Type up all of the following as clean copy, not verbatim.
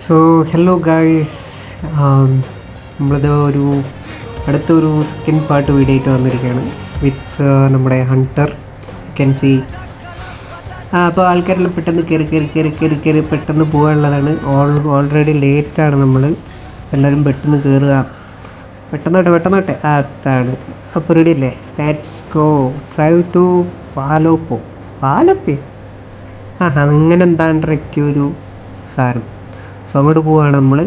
So hello guys, നമ്മളിത് അടുത്തൊരു second part video ആയിട്ട് വന്നിരിക്കുകയാണ് വിത്ത് നമ്മുടെ ഹണ്ടർ. ക്യാൻ സി അപ്പോൾ ആൾക്കാരെല്ലാം പെട്ടെന്ന് കയറി പെട്ടെന്ന് പോകാനുള്ളതാണ്. ഓൾറെഡി ലേറ്റാണ്. നമ്മൾ എല്ലാവരും പെട്ടെന്ന് കയറുക, പെട്ടെന്നോട്ടെ അതാണ്. അപ്പോൾ റെഡി അല്ലേ? ലെറ്റ്സ് ഗോ ഡ്രൈവ് ടു പാലപ്പേ അങ്ങനെ എന്താണ്ടൊക്കെ ഒരു സാധനം. സോ അങ്ങോട്ട് പോവാണ് നമ്മൾ.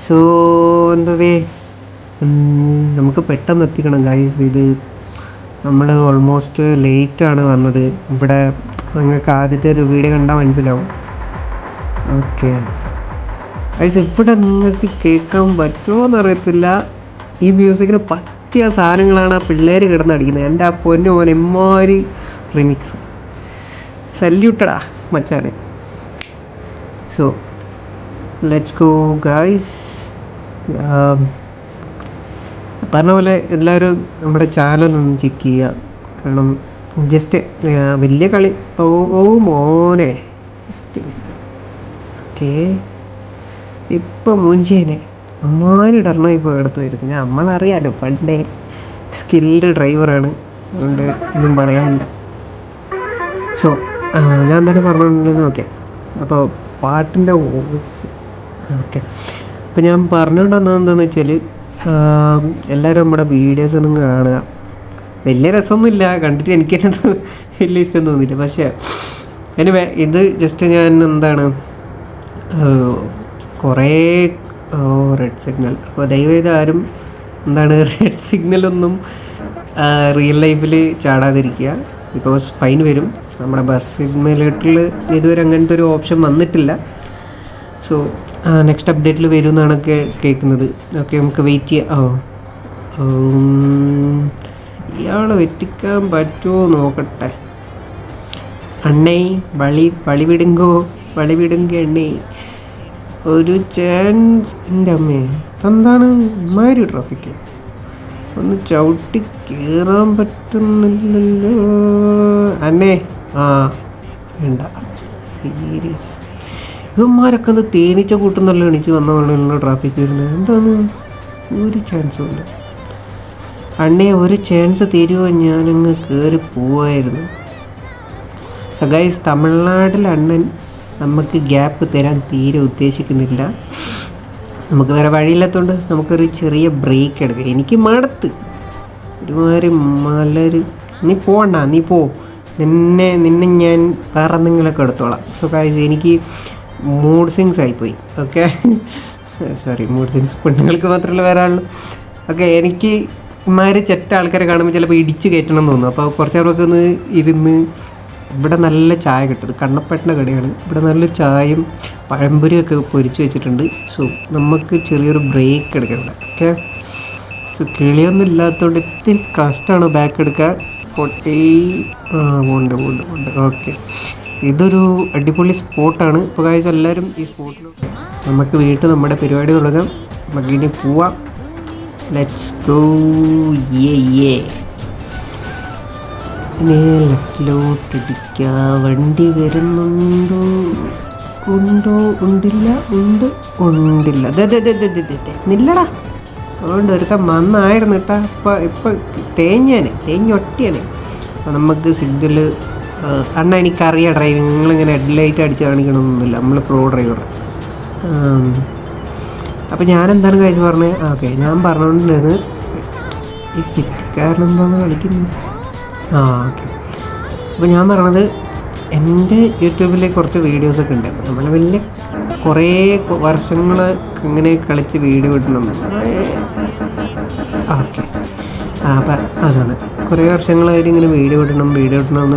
സോ എന്തേ നമുക്ക് പെട്ടെന്ന് എത്തിക്കണം ഗൈസ്. ഇത് നമ്മൾ ഓൾമോസ്റ്റ് ലേറ്റാണ് വന്നത്. ഇവിടെ നിങ്ങൾക്ക് ആദ്യത്തെ ഒരു വീഡിയോ കണ്ടാൽ മനസ്സിലാവും. ഓക്കെ ഗൈസ്, ഇവിടെ നിങ്ങൾക്ക് കേൾക്കാൻ പറ്റുമോ എന്നറിയത്തില്ല. ഈ മ്യൂസിക്കിന് പറ്റിയ സാധനങ്ങളാണ് ആ പിള്ളേർ കിടന്നടിക്കുന്നത്. എൻ്റെ ആ പൊന്നു മോൻ എമ്മാതിരി റിമിക്സ്. സല്യൂട്ടടാ മച്ചാനെ. So let's go guys. പറഞ്ഞ പോലെ എല്ലാവരും നമ്മുടെ ചാനലൊന്ന് ചെക്ക് ചെയ്യുക. കാരണം ജസ്റ്റ് വലിയ കളി മോനെ ഓക്കെ. ഇപ്പം മുഞ്ചേനെ അമ്മാരിടർണ ഇപ്പോൾ എടുത്തു വരും. നമ്മളറിയാലോ, പണ്ടേ സ്കിൽഡ് ഡ്രൈവറാണ്, അതുകൊണ്ട് ഒന്നും പറയാനില്ല. സോ ഞാൻ തന്നെ പറഞ്ഞിട്ടുണ്ടെന്ന്. ഓക്കെ, അപ്പോൾ പാട്ടിൻ്റെ വോയിസ് ഓക്കെ. അപ്പോൾ ഞാൻ പറഞ്ഞുകൊണ്ടുവന്നത് എന്താണെന്ന് വെച്ചാൽ, എല്ലാവരും നമ്മുടെ വീഡിയോസ് ഒന്നും കാണുക. വലിയ രസമൊന്നുമില്ല കണ്ടിട്ട്, എനിക്ക് തന്നെ വലിയ ഇഷ്ടം തോന്നിയില്ല. പക്ഷേ എനിവേ ഇത് ജസ്റ്റ് ഞാൻ എന്താണ് കുറേ റെഡ് സിഗ്നൽ. അപ്പോൾ ദയവേത് ആരും എന്താണ് റെഡ് സിഗ്നലൊന്നും റിയൽ ലൈഫിൽ ചാടാതിരിക്കുക, ബിക്കോസ് ഫൈൻ വരും. നമ്മുടെ ബസ് സിഗ്നലേറ്ററിൽ ഇതുവരെ അങ്ങനത്തെ ഒരു ഓപ്ഷൻ വന്നിട്ടില്ല. സോ നെക്സ്റ്റ് അപ്ഡേറ്റിൽ വരും എന്നാണ് കേൾക്കുന്നത്. ഓക്കെ, നമുക്ക് വെയിറ്റ് ചെയ്യാം. ഇയാളെ വെറ്റിക്കാൻ പറ്റുമോ നോക്കട്ടെ. അണ്ണേ വളി വിടുങ്കോ അണ്ണേ, ഒരു ചാൻസ്. എൻ്റെ അമ്മേ, എന്താണ് ഇമാതിരി ട്രാഫിക്ക്? ഒന്ന് ചവിട്ടി കയറാൻ പറ്റുന്നില്ലല്ലോ അന്നേ. വേണ്ട, സീരിയസ്. ഇവന്മാരൊക്കെ ഒന്ന് തേനീച്ച കൂട്ടുന്നല്ലോ എണീച്ച് വന്ന ട്രാഫിക് വരുന്നത്. എന്താണ്? ഒരു ചാൻസും ഇല്ല അണ്ണേ, ഒരു ചാൻസ് തരുമോ? ഞാനങ്ങ് കയറി പോവായിരുന്നു. സോ ഗൈസ്, തമിഴ്നാട്ടിൽ അണ്ണൻ നമുക്ക് ഗ്യാപ്പ് തരാൻ തീരെ ഉദ്ദേശിക്കുന്നില്ല. നമുക്ക് വേറെ വഴിയില്ലാത്തതുകൊണ്ട് നമുക്കൊരു ചെറിയ ബ്രേക്ക് എടുക്കാം. എനിക്ക് മടുത്ത് ഒരുമാതിരി നീ പോണ്ട, നീ പോ, നിന്നെ ഞാൻ വേറെ എന്തെങ്കിലുമൊക്കെ എടുത്തോളാം. സോ ഗൈസ്, എനിക്ക് മൂഡ് സ്വിങ്സ് ആയിപ്പോയി. ഓക്കെ, സോറി, മൂഡ് സ്വിങ്സ് പെണ്ണുങ്ങൾക്ക് മാത്രമല്ല വേറെ ആളുള്ളൂ. ഓക്കെ, എനിക്ക് ഇമാതിരി ചെറ്റ ആൾക്കാരെ കാണുമ്പോൾ ചിലപ്പോൾ ഇടിച്ച് കയറ്റണം എന്ന് തോന്നും. അപ്പോൾ കുറച്ച് നേരമൊക്കെ ഒന്ന് ഇരുന്ന്. ഇവിടെ നല്ല ചായ കിട്ടും. കണ്ണപ്പേട്ടൻ്റെ കടയാണ്. ഇവിടെ നല്ല ചായയും പഴംപൊരിയൊക്കെ പൊരിച്ച് വെച്ചിട്ടുണ്ട്. സോ നമുക്ക് ചെറിയൊരു ബ്രേക്ക് എടുക്കാം ഇവിടെ. ഓക്കെ, സോ കിളിയൊന്നും ഇല്ലാത്തതുകൊണ്ട് ഇത്തിരി കഷ്ടമാണ് ബാക്ക് എടുക്കാൻ. പോണ്ട്. ഓക്കെ, ഇതൊരു അടിപൊളി സ്പോട്ടാണ്. ഇപ്പോൾ കാഴ്ച എല്ലാവരും ഈ സ്പോട്ടിൽ. നമുക്ക് വീട്ടിൽ നമ്മുടെ പരിപാടി തുടങ്ങാം. നമുക്കിനി പോവാം. Let's go. ലെഫ്റ്റിലോട്ടിടിക്കുക. വണ്ടി വരുന്നുണ്ടോ? ഉണ്ടില്ല. നില്ലടാ. അതുകൊണ്ട് ഒരുത്തം വന്നായിരുന്നു കേട്ടാ. ഇപ്പം തേഞ്ഞൊട്ടിയാണ്. അപ്പോൾ നമുക്ക് സിഗ്നൽ അണ്ണാ, എനിക്കറിയാം ഡ്രൈവിങ്. നിങ്ങളിങ്ങനെ ഹെഡ്ലൈറ്റ് അടിച്ച് കാണിക്കണമെന്നൊന്നുമില്ല, നമ്മൾ പ്രോ ഡ്രൈവർ. അപ്പോൾ ഞാനെന്താണ് കാര്യം പറഞ്ഞത്? ഓക്കെ, ഞാൻ പറഞ്ഞുകൊണ്ടിരുന്നത് ഈ സിറ്റിക്കാരനെന്താണ് കളിക്കുന്നത്. ഓക്കെ, അപ്പോൾ ഞാൻ പറഞ്ഞത് എൻ്റെ യൂട്യൂബിൽ കുറച്ച് വീഡിയോസൊക്കെ ഉണ്ട്. അപ്പോൾ നമ്മൾ വലിയ കുറേ വർഷങ്ങൾ ഇങ്ങനെ കളിച്ച് വീഡിയോ ഇടുന്നുണ്ട്. ഓക്കെ, അപ്പം അതാണ് കുറേ വർഷങ്ങളായിട്ട് ഇങ്ങനെ വീഡിയോ ഇടണമെന്ന്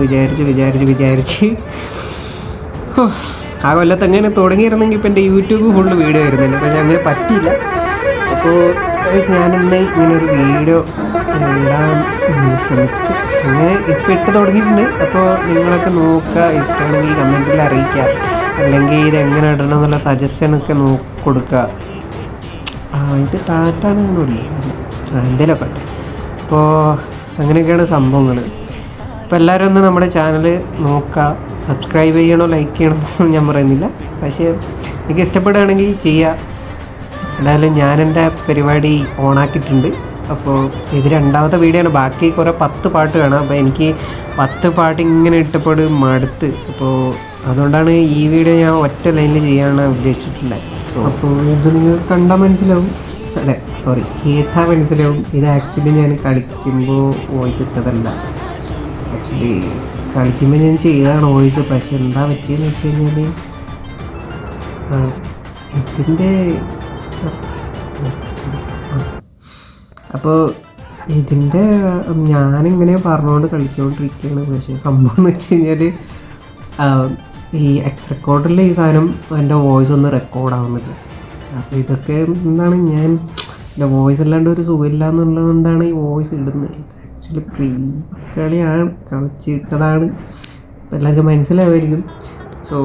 വിചാരിച്ച് ആ കൊല്ലത്ത് അങ്ങനെ തുടങ്ങിയിരുന്നെങ്കിൽ ഇപ്പം എൻ്റെ യൂട്യൂബ് ഫുള്ള് വീഡിയോ ആയിരുന്നില്ല. പക്ഷേ അങ്ങനെ പറ്റിയില്ല. അപ്പോൾ ഞാനിന്ന് ഇങ്ങനൊരു വീഡിയോ ഇടാൻ ശ്രമിച്ചു. അങ്ങനെ ഇപ്പം ഇട്ട് തുടങ്ങിയിട്ടുണ്ട്. അപ്പോൾ നിങ്ങളൊക്കെ നോക്കുക, ഇഷ്ടമാണെങ്കിൽ കമൻറ്റിൽ അറിയിക്കുക, അല്ലെങ്കിൽ ഇതെങ്ങനെ ഇടണം എന്നുള്ള സജഷനൊക്കെ കൊടുക്കുക. ഇത് ടാറ്റാണെന്നൊന്നുമില്ല, എന്തെങ്കിലുമൊക്കെ. അപ്പോൾ അങ്ങനെയൊക്കെയാണ് സംഭവങ്ങൾ. അപ്പോൾ എല്ലാവരും ഒന്ന് നമ്മുടെ ചാനൽ നോക്കുക, സബ്സ്ക്രൈബ് ചെയ്യണോ ലൈക്ക് ചെയ്യണമെന്നൊന്നും ഞാൻ പറയുന്നില്ല, പക്ഷേ എനിക്ക് ഇഷ്ടപ്പെടുകയാണെങ്കിൽ ചെയ്യുക. എന്തായാലും ഞാൻ എൻ്റെ പരിപാടി ഓണാക്കിയിട്ടുണ്ട്. അപ്പോൾ ഇത് രണ്ടാമത്തെ വീഡിയോ ആണ്. ബാക്കി കുറേ 10 പാട്ട് കാണാം. അപ്പോൾ എനിക്ക് 10 പാട്ട് ഇങ്ങനെ ഇട്ടപ്പോൾ മടുത്ത്. അപ്പോൾ അതുകൊണ്ടാണ് ഈ വീഡിയോ ഞാൻ ഒറ്റ ലൈനിൽ ചെയ്യാനാണ് ഉദ്ദേശിച്ചിട്ടുള്ളത്. അപ്പോൾ ഇത് നിങ്ങൾ കണ്ടാൽ മനസ്സിലാവും, അതെ സോറി കേട്ടാൽ മനസ്സിലാവും. ഇത് ആക്ച്വലി ഞാൻ കളിക്കുമ്പോൾ വോയിസ് ഇട്ടതല്ല. ആക്ച്വലി കളിക്കുമ്പോൾ ഞാൻ ചെയ്തതാണ് വോയിസ്. പക്ഷെ എന്താ പറ്റിയെന്ന് വെച്ച് കഴിഞ്ഞാൽ ഇതിൻ്റെ അപ്പോൾ ഇതിൻ്റെ ഞാനിങ്ങനെ പറഞ്ഞുകൊണ്ട് കളിച്ചുകൊണ്ടിരിക്കുകയാണ്. പക്ഷേ സംഭവം എന്ന് വെച്ച് കഴിഞ്ഞാൽ ഈ എക്സ് റെക്കോർഡിൽ ഈ സാധനം എൻ്റെ വോയിസ് ഒന്നും റെക്കോർഡാവുന്നില്ല. അപ്പോൾ ഇതൊക്കെ എന്താണ്, ഞാൻ എൻ്റെ വോയിസ് അല്ലാണ്ട് ഒരു സുഖമില്ല എന്നുള്ളതുകൊണ്ടാണ് ഈ വോയിസ് ഇടുന്നത്. ഇത് ആക്ച്വലി പ്രീ കളിയാണ്, കളിച്ചിട്ടതാണ്. അപ്പോൾ എല്ലാവർക്കും മനസ്സിലാവുമായിരിക്കും. സോ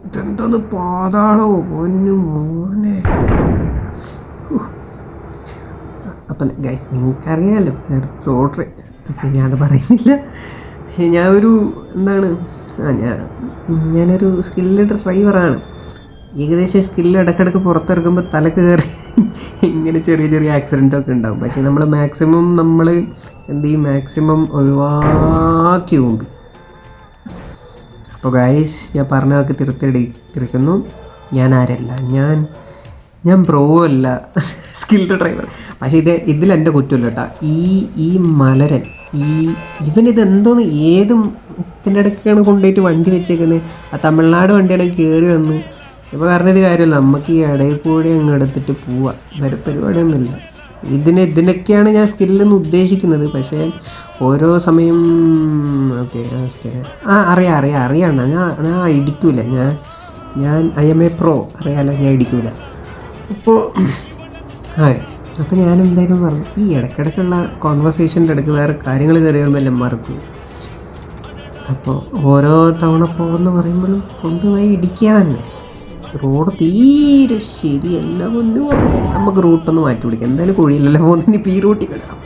ഇതെന്തോന്ന് പാതാളോ പൊന്നു മോനെ. അപ്പം ഗൈസ് നിങ്ങൾക്കറിയാമല്ലോ ഞാൻ റോഡർ, അപ്പം ഞാനത് പറയുന്നില്ല. പക്ഷേ ഞാൻ ഒരു എന്താണ് ഞാനൊരു സ്കില്ല് ഡ്രൈവറാണ്. ഏകദേശം സ്കില്ല് ഇടയ്ക്കിടയ്ക്ക് പുറത്തിറക്കുമ്പോൾ തലക്ക് കയറി ഇങ്ങനെ ചെറിയ ചെറിയ ആക്സിഡൻറ്റൊക്കെ ഉണ്ടാകും. പക്ഷേ നമ്മൾ മാക്സിമം എന്ത് ചെയ്യും, മാക്സിമം ഒഴിവാക്കി മുമ്പ്. അപ്പോൾ ഗൈസ് ഞാൻ പറഞ്ഞതൊക്കെ തിരുത്തുന്നു. ഞാൻ ആരല്ല, ഞാൻ പ്രോ അല്ല, സ്കിൽഡ് ഡ്രൈവർ. പക്ഷേ ഇതിലെൻ്റെ കുറ്റമില്ല കേട്ടോ. ഈ മലരൻ ഇവനിതെന്തോന്ന് ഏത് ഇതിൻ്റെ ഇടയ്ക്കാണ് കൊണ്ടുപോയിട്ട് വണ്ടി വെച്ചേക്കുന്നത്. ആ തമിഴ്നാട് വണ്ടിയാണെങ്കിൽ കയറി വന്ന് ഇപ്പോൾ പറഞ്ഞൊരു കാര്യമല്ല, നമുക്ക് ഈ ഇടയിൽ കൂടി അങ്ങ് എടുത്തിട്ട് പോവാം. വേറെ പരിപാടിയൊന്നുമില്ല. ഇതിനൊക്കെയാണ് ഞാൻ സ്കില്ലെന്ന് ഉദ്ദേശിക്കുന്നത്. പക്ഷേ ഓരോ സമയം ഓക്കെ അറിയാം ഞാൻ ഇടിക്കൂല. ഞാൻ ഐ എം എ പ്രോ, അറിയാമല്ലോ, ഞാൻ ഇടിക്കൂല. അപ്പോൾ ഞാൻ എന്തായാലും പറഞ്ഞു, ഈ ഇടയ്ക്കിടയ്ക്കുള്ള കോൺവെർസേഷൻ്റെ ഇടയ്ക്ക് വേറെ കാര്യങ്ങൾ കയറി വരുമ്പോൾ എല്ലാം മറക്കും. അപ്പോൾ ഓരോ തവണ പോകുമെന്ന് പറയുമ്പോഴും കൊണ്ടുപോയി ഇടിക്കുക തന്നെ. റോഡ് തീരെ ശരിയല്ല പൊന്നു. നമുക്ക് റൂട്ടൊന്ന് മാറ്റി പിടിക്കാം. എന്തായാലും കുഴിയില്ലല്ലോ പോകുന്നതിന് ഇപ്പോൾ ഈ റൂട്ടിൽ കിടക്കാം.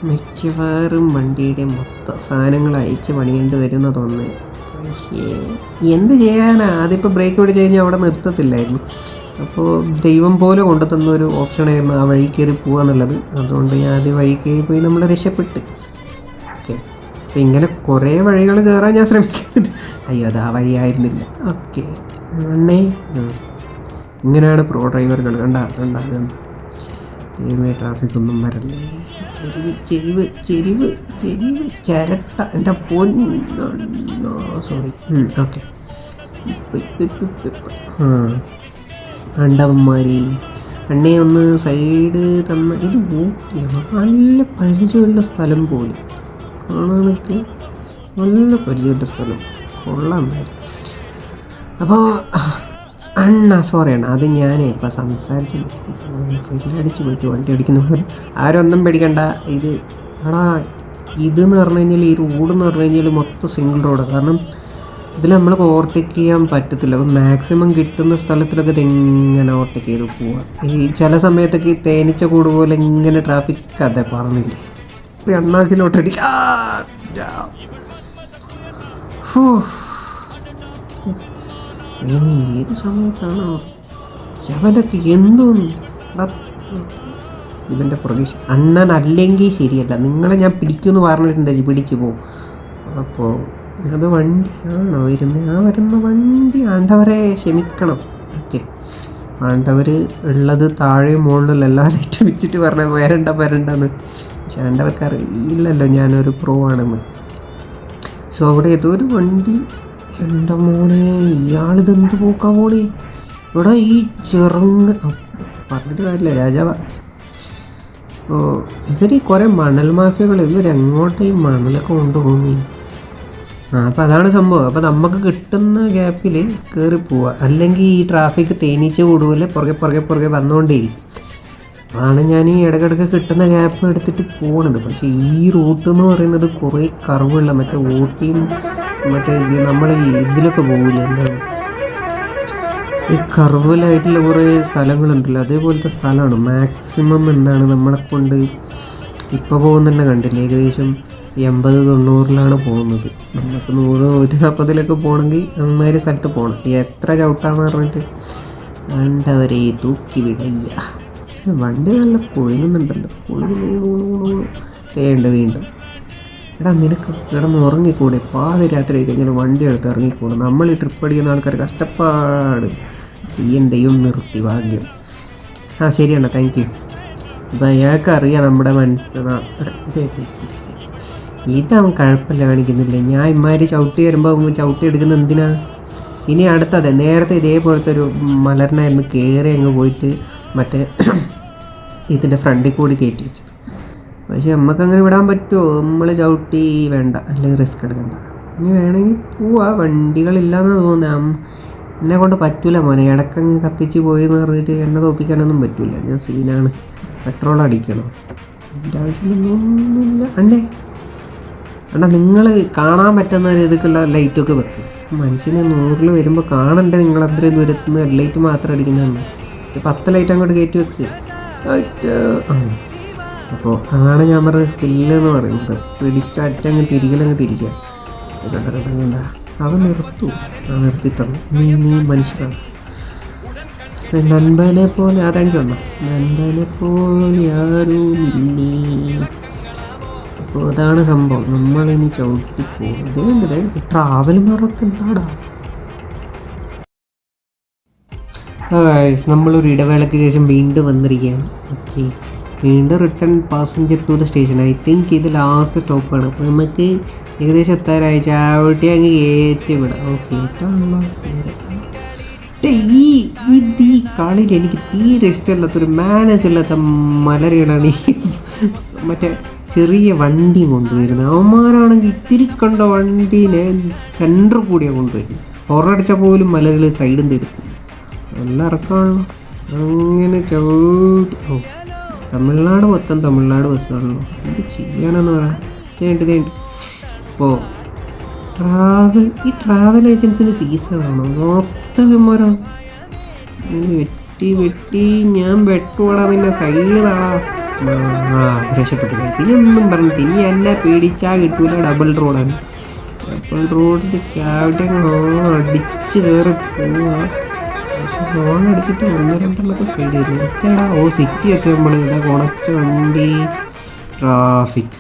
മിക്കവാറും വണ്ടിയുടെ മൊത്തം സാധനങ്ങൾ അയച്ച് പണിയേണ്ടി വരുന്ന തോന്നുന്നത്. പക്ഷേ എന്ത് ചെയ്യാനാ, അതിപ്പോൾ ബ്രേക്ക് പിടിച്ച് കഴിഞ്ഞാൽ അവിടെ നിർത്തത്തില്ലായിരുന്നു. അപ്പോൾ ദൈവം പോലെ കൊണ്ടു തന്നൊരു ഓപ്ഷനായിരുന്നു ആ വഴി കയറി പോകുക എന്നുള്ളത്. അതുകൊണ്ട് ഞാൻ ആദ്യം വഴി കയറി പോയി നമ്മൾ രക്ഷപ്പെട്ട്. ഓക്കെ, അപ്പോൾ ഇങ്ങനെ കുറേ വഴികൾ കയറാൻ ഞാൻ ശ്രമിക്കുന്നുണ്ട്. അയ്യോ അത് ആ വഴിയായിരുന്നില്ല. ഓക്കെ അണ്ണേ, ഇങ്ങനെയാണ് പ്രോ ഡ്രൈവറുകൾ. കണ്ടാ ദൈവമേ, ട്രാഫിക്കൊന്നും വരല്ലേ. ചെരിവ് ചിരട്ട എൻ്റെ പൊന്നോ. സോറി. ഓക്കെ അണ്ടവന്മാരി അണ്ണേ ഒന്ന് സൈഡ് തന്ന. ഇത് ഊട്ടിയാണ്, നല്ല പരിചയമുള്ള സ്ഥലം പോലും കാണാനൊക്കെ നല്ല പരിചയമുള്ള സ്ഥലം, കൊള്ളാം. അപ്പോൾ സോറി അണ്ണ, അത് ഞാൻ ഇപ്പം സംസാരിച്ചു അടിച്ച് പോയിട്ട് വണ്ടി അടിക്കുന്ന പോലെ. ആരൊന്നും പേടിക്കണ്ട. ഇതെന്ന് പറഞ്ഞു കഴിഞ്ഞാൽ ഈ റോഡെന്ന് പറഞ്ഞു കഴിഞ്ഞാൽ മൊത്തം സിംഗിൾ റോഡാണ്. കാരണം ഇതിൽ നമ്മൾ ഓവർടേക്ക് ചെയ്യാൻ പറ്റത്തില്ല. അപ്പം മാക്സിമം കിട്ടുന്ന സ്ഥലത്തിലൊക്കെ ഇതെങ്ങനെ ഓവർടേക്ക് ചെയ്ത് പോവാം. ഈ ചില സമയത്തൊക്കെ ഈ തേനീച്ച കൂട് പോലെ ഇങ്ങനെ ട്രാഫിക് അതെ പറഞ്ഞില്ലേ, ഇപ്പോൾ എണ്ണാക്കിലോട്ടടി. ഇനി ഏത് സമയത്താണോ അവനൊക്കെ എന്തോന്നു ഇവൻ്റെ പ്രതീക്ഷ. അണ്ണൻ അല്ലെങ്കിൽ ശരിയല്ല, നിങ്ങളെ ഞാൻ പിടിക്കുമെന്ന് പറഞ്ഞിട്ടുണ്ടെങ്കിൽ പിടിച്ചു പോകും. അപ്പോൾ അത് വണ്ടിയാണോ വരുന്നത്? വരുന്ന വണ്ടി ആണ്ടവരെ ക്ഷമിക്കണം. ഓക്കെ, ആണ്ടവർ ഉള്ളത് താഴെ മുകളിൽ എല്ലാ ലൈറ്റ് വെച്ചിട്ട് പറഞ്ഞാൽ വരണ്ടെന്ന്. പക്ഷെ ആണ്ടവർക്ക് അറിയില്ലല്ലോ ഞാനൊരു പ്രോ ആണെന്ന്. സോ അവിടെ ഏതോ ഒരു വണ്ടി. എൻ്റെ മോനെ, ഇയാളിതെന്ത് പോക്കാൻ പോണേ ഇവിടെ. ഈ പറഞ്ഞിട്ട് കാര്യമില്ല, രാജാവ. അപ്പോൾ ഇവർ കുറേ മണൽ മാഫിയകൾ, ഇവരെങ്ങോട്ട് ഈ മണലൊക്കെ കൊണ്ടുപോകുന്നു. അപ്പോൾ അതാണ് സംഭവം. അപ്പോൾ നമുക്ക് കിട്ടുന്ന ഗ്യാപ്പിൽ കയറി പോവുക, അല്ലെങ്കിൽ ഈ ട്രാഫിക് തേനീച്ച കൂടുപോലെ പുറകെ വന്നുകൊണ്ടേയിരിക്കും. അതാണ് ഞാൻ ഈ ഇടയ്ക്കിടയ്ക്ക് കിട്ടുന്ന ഗ്യാപ്പ് എടുത്തിട്ട് പോകുന്നത്. പക്ഷേ ഈ റൂട്ട് എന്ന് പറയുന്നത് കുറേ കർവുള്ള, മറ്റേ ഊട്ടിയും മറ്റേ നമ്മൾ ഇതിലൊക്കെ പോകില്ല, എന്താണ് ഈ കർവിലായിട്ടുള്ള കുറേ സ്ഥലങ്ങളുണ്ടല്ലോ, അതേപോലത്തെ സ്ഥലമാണ് മാക്സിമം. എന്താണ് നമ്മളെ കൊണ്ട് ഇപ്പോൾ പോകുന്നുണ്ട് കണ്ടില്ല, ഏകദേശം 80-90 പോകുന്നത്. നമുക്ക് 100-140 പോകണമെങ്കിൽ അമ്മമാര് സ്ഥലത്ത് പോകണം. എത്ര ചവിട്ടാന്ന് പറഞ്ഞിട്ട് കണ്ടവരെ തൂക്കി വിടയ്യ. വണ്ടി നല്ല കൊഴുങ്ങുന്നുണ്ടല്ലോ, ചെയ്യേണ്ട വീണ്ടും. എടാ നിനക്ക് കിടന്ന് ഉറങ്ങിക്കൂടെ? പാതിരാത്രിയൊക്കെ ഇങ്ങനെ വണ്ടി എടുത്ത് ഇറങ്ങിക്കൂടെ? നമ്മൾ ഈ ട്രിപ്പ് അടിക്കുന്ന ആൾക്കാർ കഷ്ടപ്പാട്. ദൈവം നിർത്തി ഭാഗ്യം. ശരിയാണ്, താങ്ക് യു. അപ്പം അയാൾക്ക് അറിയാം നമ്മുടെ ഇതവൻ കുഴപ്പമില്ല കാണിക്കുന്നില്ല. ഞാൻ ഇമാതിരി ചവിട്ടി വരുമ്പോൾ ചവിട്ടി എടുക്കുന്ന എന്തിനാ? ഇനി അടുത്തത് നേരത്തെ ഇതേപോലത്തെ ഒരു മലറിനായിരുന്നു കയറി അങ്ങ് പോയിട്ട് മറ്റേ ഇതിൻ്റെ ഫ്രണ്ടിൽ കൂടി കയറ്റി വെച്ചത്. പക്ഷെ നമുക്കങ്ങനെ വിടാൻ പറ്റുമോ? നമ്മൾ ചവിട്ടി വേണ്ട, അല്ലെങ്കിൽ റിസ്ക് എടുക്കണ്ട. ഇനി വേണമെങ്കിൽ പോവാ, വണ്ടികളില്ലാന്നാണ് തോന്നുന്നത്. എന്നെ കൊണ്ട് പറ്റൂല മോനെ, ഇടക്കങ്ങ് കത്തിച്ച് പോയി എന്ന് പറഞ്ഞിട്ട് എന്നെ തോപ്പിക്കാനൊന്നും പറ്റൂല. ഞാൻ സീനാണ്, പെട്രോൾ അടിക്കണം. എൻ്റെ ആവശ്യമൊന്നുമില്ല. അണ്ണാ നിങ്ങൾ കാണാൻ പറ്റുന്ന ഇതൊക്കെയുള്ള ലൈറ്റൊക്കെ വെക്കും. മനുഷ്യന് 100 വരുമ്പോൾ കാണണ്ടേ നിങ്ങൾ അത്രയും ദൂരത്തുനിന്ന് ഹെഡ്ലൈറ്റ് മാത്രം അടിക്കുന്നതാണ്. 10 ലൈറ്റ് അങ്ങോട്ട് കയറ്റി വെച്ച് അപ്പോൾ അതാണ് ഞാൻ പറഞ്ഞ സ്കില്ലെന്ന് പറയുന്നത്. പിടിച്ചറ്റങ്ങ് തിരികലങ്ങ് തിരിക്കുക. അവൻ നിർത്തു, നിർത്തി തന്നു. നീ മനുഷ്യനാണ്. നൻപനെ പോലെ ആരാണെങ്കിൽ വന്നോ? നൻപനെ പോലെ ആരുമില്ലേ. അപ്പോൾ അതാണ് സംഭവം. നമ്മളിനി ചവിട്ടി പോകുന്നത് ട്രാവൽമാരൊക്കെ എന്താടാ. നമ്മളൊരു ഇടവേളയ്ക്ക് ശേഷം വീണ്ടും വന്നിരിക്കുകയാണ്. ഓക്കെ, വീണ്ടും return passenger to the station. I think ഇത് ലാസ്റ്റ് സ്റ്റോപ്പാണ്. അപ്പോൾ നമുക്ക് ഏകദേശം എത്താറായി. ചാവട്ടി അങ്ങ് കയറ്റി വിടാം. ഓക്കെ, ഈ കളിയിൽ എനിക്ക് തീരെ ഇഷ്ടമില്ലാത്തൊരു മാനേജ് ഇല്ലാത്ത മലരുകളാണ് ഈ മറ്റേ ചെറിയ വണ്ടി കൊണ്ടുവരുന്നത്. അവന്മാരാണെങ്കിൽ ഇത്തിരി കണ്ട വണ്ടീനെ സെൻറ്റർ കൂടിയാണ് കൊണ്ടുവരുന്നത്. ഹൊറടിച്ച പോലും മലകൾ സൈഡും തിരുത്തില്ല. നല്ല ഇറക്കമാണല്ലോ. അങ്ങനെ ചവിട്ടി തമിഴ്നാട് മൊത്തം തമിഴ്നാട് ബസ്സാണല്ലോ. എന്ത് ചെയ്യാനെന്ന് പറയാം. തേണ്ടി ഇപ്പോൾ ഈ ട്രാവൽ ഏജൻസിൻ്റെ സീസണാണോ? മൊത്തം വെട്ടി ഞാൻ വെട്ടുവാടാ, നിന്നെ സൈഡ് താടാ. രക്ഷപ്പെട്ടു. ഇനിയൊന്നും പറഞ്ഞിട്ട് ഇനി എന്നെ പേടിച്ചാൽ കിട്ടൂല. ഡബിൾ റോഡാണ്. ഡബിൾ റോഡിൽ ചാവട്ടി അടിച്ച് കയറി പോവാ. പക്ഷെ ഹോൺ അടിച്ചിട്ട് 1-2 സ്പീഡ് ചെയ്ത് എത്തിയടാ. സിറ്റി എത്തി നമ്മൾ. ഇതാ കുണച്ച വണ്ടി, ട്രാഫിക്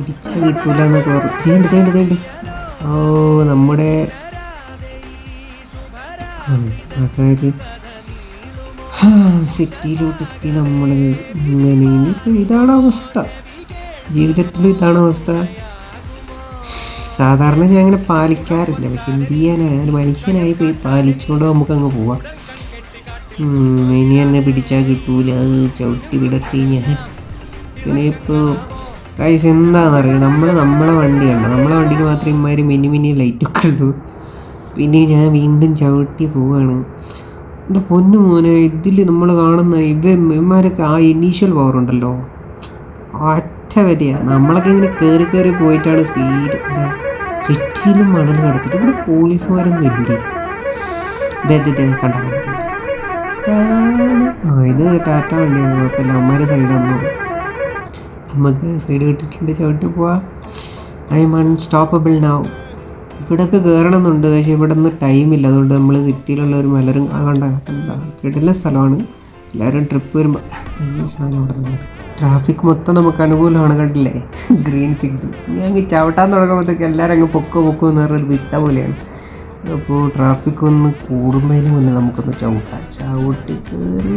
ഇടിച്ചാൽ കിട്ടൂല എന്നൊക്കെ തേണ്ടി. നമ്മുടെ അതായത് സിറ്റിയിലോട്ട് എത്തി നമ്മൾ. ഇങ്ങനെ ഇനിയിപ്പോൾ ഇതാണ് അവസ്ഥ, ജീവിതത്തിലും ഇതാണ് അവസ്ഥ. സാധാരണ ഞാൻ അങ്ങനെ പാലിക്കാറില്ല, പക്ഷെ എന്ത് ചെയ്യാനാണ്, മനുഷ്യനായി പോയി പാലിച്ചുകൊണ്ട് നമുക്കങ്ങ് പോവാം. ഇനി എന്നെ പിടിച്ചാൽ കിട്ടൂല, ചവിട്ടി വിടട്ടി ഞാൻ. പിന്നെ ഇപ്പോൾ കൈസ് എന്താണെന്നറിയാം, നമ്മളെ വണ്ടി കണ്ട, നമ്മളെ വണ്ടിക്ക് മാത്രമേ ഇമാതിരി മിനി ലൈറ്റൊക്കെ ഉള്ളൂ. പിന്നെ ഞാൻ വീണ്ടും ചവിട്ടി പോവാണ്. എൻ്റെ പൊന്നു മോനെ, ഇതിൽ നമ്മൾ കാണുന്ന ഇവന്മാരൊക്കെ ആ ഇനീഷ്യൽ പവർ ഉണ്ടല്ലോ, ഒറ്റ വലിയാണ്. നമ്മളൊക്കെ ഇങ്ങനെ കയറി പോയിട്ടാണ് സ്പീഡ്. സിറ്റിയിലും മണൽ കടത്തിട്ട് ഇവിടെ പോലീസുകാരൊന്നും ഇല്ലേ. കണ്ട ഇത് ടാറ്റ വണ്ടിയാണ്, കുഴപ്പമില്ല. അമ്മമാരെ സൈഡാകുമ്പോൾ നമുക്ക് സൈഡ് കിട്ടിയിട്ടുണ്ട്, ചവിട്ടി പോവാം. I M unstoppable now. ഇവിടെയൊക്കെ കയറണമെന്നുണ്ട്, പക്ഷേ ഇവിടെ ഒന്നും ടൈമില്ല. അതുകൊണ്ട് നമ്മൾ സിറ്റിയിലുള്ള ഒരു മലരും കിടല സ്ഥലമാണ്. എല്ലാവരും ട്രിപ്പ് വരുമ്പോൾ ഈ സാധനം അവിടെ നിന്ന് ട്രാഫിക് മൊത്തം നമുക്ക് അനുകൂലമാണ്. കണ്ടില്ലേ, ഗ്രീൻ സിഗ്നൽ. ഞാൻ ചവിട്ടാൻ തുടങ്ങുമ്പോഴത്തേക്ക് എല്ലാവരും അങ്ങ് പൊക്കോ എന്ന് പറഞ്ഞൊരു വിട്ട പോലെയാണ്. അപ്പോൾ ട്രാഫിക് ഒന്ന് കൂടുന്നതിന് മുന്നേ നമുക്കൊന്ന് ചവിട്ടാം. ചവിട്ടി കയറി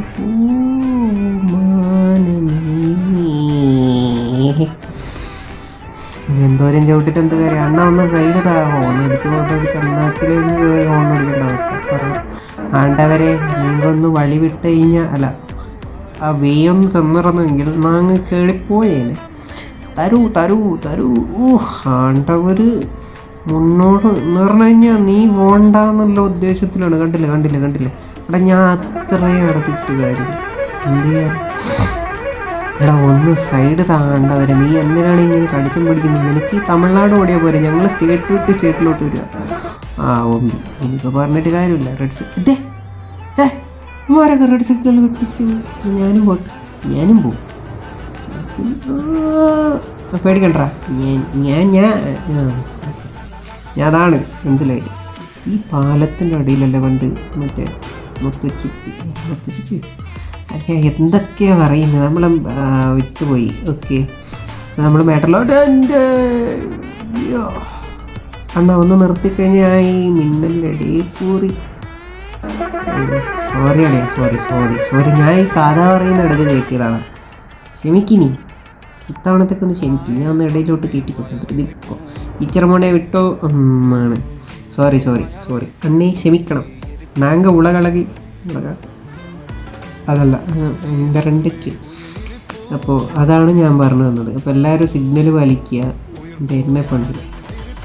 എന്തോരം ചവിട്ടിട്ട് എന്ത് കാര്യം? അണ്ണ ഒന്ന് സൈഡ് ഹോണടിച്ച് അണ്ണാക്കിലേക്ക് കയറി ഹോണടിക്കേണ്ട അവസ്ഥ. പറഞ്ഞു ആണ്ടവരെ നീങ്കൊന്ന് വഴി വിട്ട് കഴിഞ്ഞാൽ അല്ല ആ വേയൊന്ന് തന്നിറന്നെങ്കിൽ നാങ്ങ് കേളിപ്പോയേനെ. തരൂ ആണ്ടവർ മുന്നോട്ട് എന്ന് പറഞ്ഞു കഴിഞ്ഞാൽ നീ പോണ്ടെന്നുള്ള ഉദ്ദേശത്തിലാണ്. കണ്ടില്ലേ എടാ, ഞാൻ അത്രയും അടപ്പിച്ചിട്ട് കാര്യം എന്ത് ചെയ്യാൻ? എടാ ഒന്ന് സൈഡ് താണ്ടവരെ, നീ എന്തിനാണ് ഇങ്ങനെ കടിച്ചും പിടിക്കുന്നത്? നിനക്ക് ഈ തമിഴ്നാട് ഓടിയാൽ പോരെ, ഞങ്ങൾ സ്റ്റേറ്റ് വിട്ട് സ്റ്റേറ്റിലോട്ട് വരിക. ഒന്ന് എനിക്ക് പറഞ്ഞിട്ട് കാര്യമില്ല. റെഡ് സിഗ്നൽ മാരൊക്കെ റെഡ് സിഗ്നൽ വെട്ടിച്ച് ഞാനും പോകും. പേടിക്കണ്ട, ഞാൻ അതാണ് മനസ്സിലായി. ഈ പാലത്തിൻ്റെ അടിയിലല്ലേ പണ്ട് മറ്റേ മുത്തുച്ചിപ്പി അല്ല എന്തൊക്കെയാണ് പറയുന്നത്, നമ്മൾ വിട്ടുപോയി. ഓക്കെ, നമ്മൾ മേട്ടറിലോട്ട് അണ്ണ ഒന്ന് നിർത്തിക്കഴിഞ്ഞാൽ ഈ മിന്നലിടയിൽ കൂറി. സോറി അടേ, സോറി ഞാൻ ഈ കഥ പറയുന്ന ഇടയ്ക്ക് കയറ്റിയതാണ്. ക്ഷമിക്കിനി, ഇത്തവണത്തേക്ക് ഒന്ന് ക്ഷമിക്കും. ഞാൻ ഒന്ന് ഇടയിലോട്ട് കയറ്റിക്കൊണ്ടു ഇതിപ്പോൾ ഇച്ചിറമോനെ വിട്ടോ ആണ്. സോറി അണ്ണേ ക്ഷമിക്കണം. നാങ്ക ഉളകളകി അതല്ല എൻ്റെ രണ്ടയ്ക്ക്. അപ്പോൾ അതാണ് ഞാൻ പറഞ്ഞു തന്നത്. അപ്പോൾ എല്ലാവരും സിഗ്നൽ വലിക്കുക എന്നെ പണ്ട്.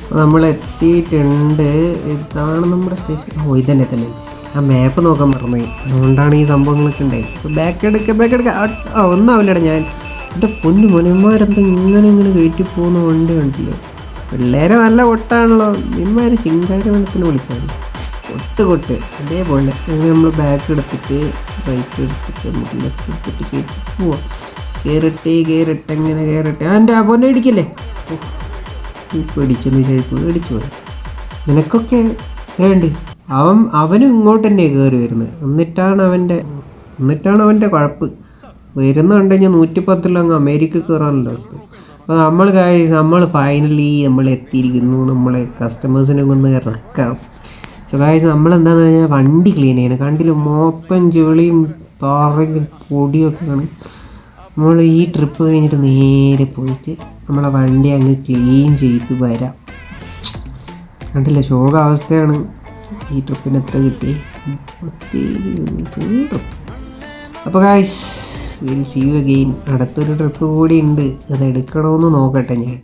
അപ്പോൾ നമ്മൾ എത്തിയിട്ടുണ്ട്. ഇതാണ് നമ്മുടെ സ്റ്റേഷൻ. ഇതന്നെ ആ മാപ്പ് നോക്കാൻ മറന്നുപോയി, അതുകൊണ്ടാണ് ഈ സംഭവങ്ങളൊക്കെ ഉണ്ടായി. അപ്പോൾ ബാക്ക് എടുക്കുക ഒന്നാവില്ലടാ. ഞാൻ എൻ്റെ പൊന്നു മോനന്മാരെന്താ ഇങ്ങനെ കയറ്റി പോകുന്ന വണ്ടി കണ്ടില്ലേ? പിള്ളേരെ നല്ല കൊട്ടാണല്ലോ. നിന്മാർ ശിങ്കാരവനത്തിന് വിളിച്ചാൽ കൊട്ട് അതേപോലെ അങ്ങനെ നമ്മൾ ബാക്ക് എടുത്തിട്ട് ബൈക്ക് എടുത്തിട്ട് നമുക്ക് ലെഫ്റ്റ് എടുത്തിട്ട് കയറ്റി പോവാം. കയറട്ടെ എങ്ങനെ കയറട്ടെ. എൻ്റെ പൊന്നെ ഇടിക്കല്ലേ, പേടിച്ചു പോയി. നിനക്കൊക്കെ വേണ്ടി അവനും ഇങ്ങോട്ട് തന്നെ കയറി വരുന്നത്. എന്നിട്ടാണ് അവൻ്റെ കുഴപ്പ്. വരുന്നുണ്ടെങ്കിൽ 110 അങ്ങ് അമേരിക്ക കയറാനുള്ള അവസ്ഥ. അപ്പോൾ നമ്മൾ ഫൈനലി നമ്മൾ എത്തിയിരിക്കുന്നു. നമ്മളെ കസ്റ്റമേഴ്സിനെ ഒന്ന് ഇറക്കാം. സോ ഗായ്സ്, നമ്മളെന്താണെന്ന് പറഞ്ഞാൽ വണ്ടി ക്ലീൻ ചെയ്യണം. കണ്ടില്ല, മൊത്തം ചെളിയും താറയും പൊടിയൊക്കെയാണ്. നമ്മൾ ഈ ട്രിപ്പ് കഴിഞ്ഞിട്ട് നേരെ പോയിട്ട് നമ്മളെ വണ്ടി അങ്ങ് ക്ലീൻ ചെയ്ത് വരാം. കണ്ടില്ല, ശോകാവസ്ഥയാണ്. ഈ ട്രിപ്പിന് എത്ര കിട്ടി? 37. അപ്പോൾ guys, will see you again. അടുത്തൊരു ട്രിപ്പ് കൂടി ഉണ്ട്, അത് എടുക്കണമെന്ന് നോക്കട്ടെ ഞാൻ.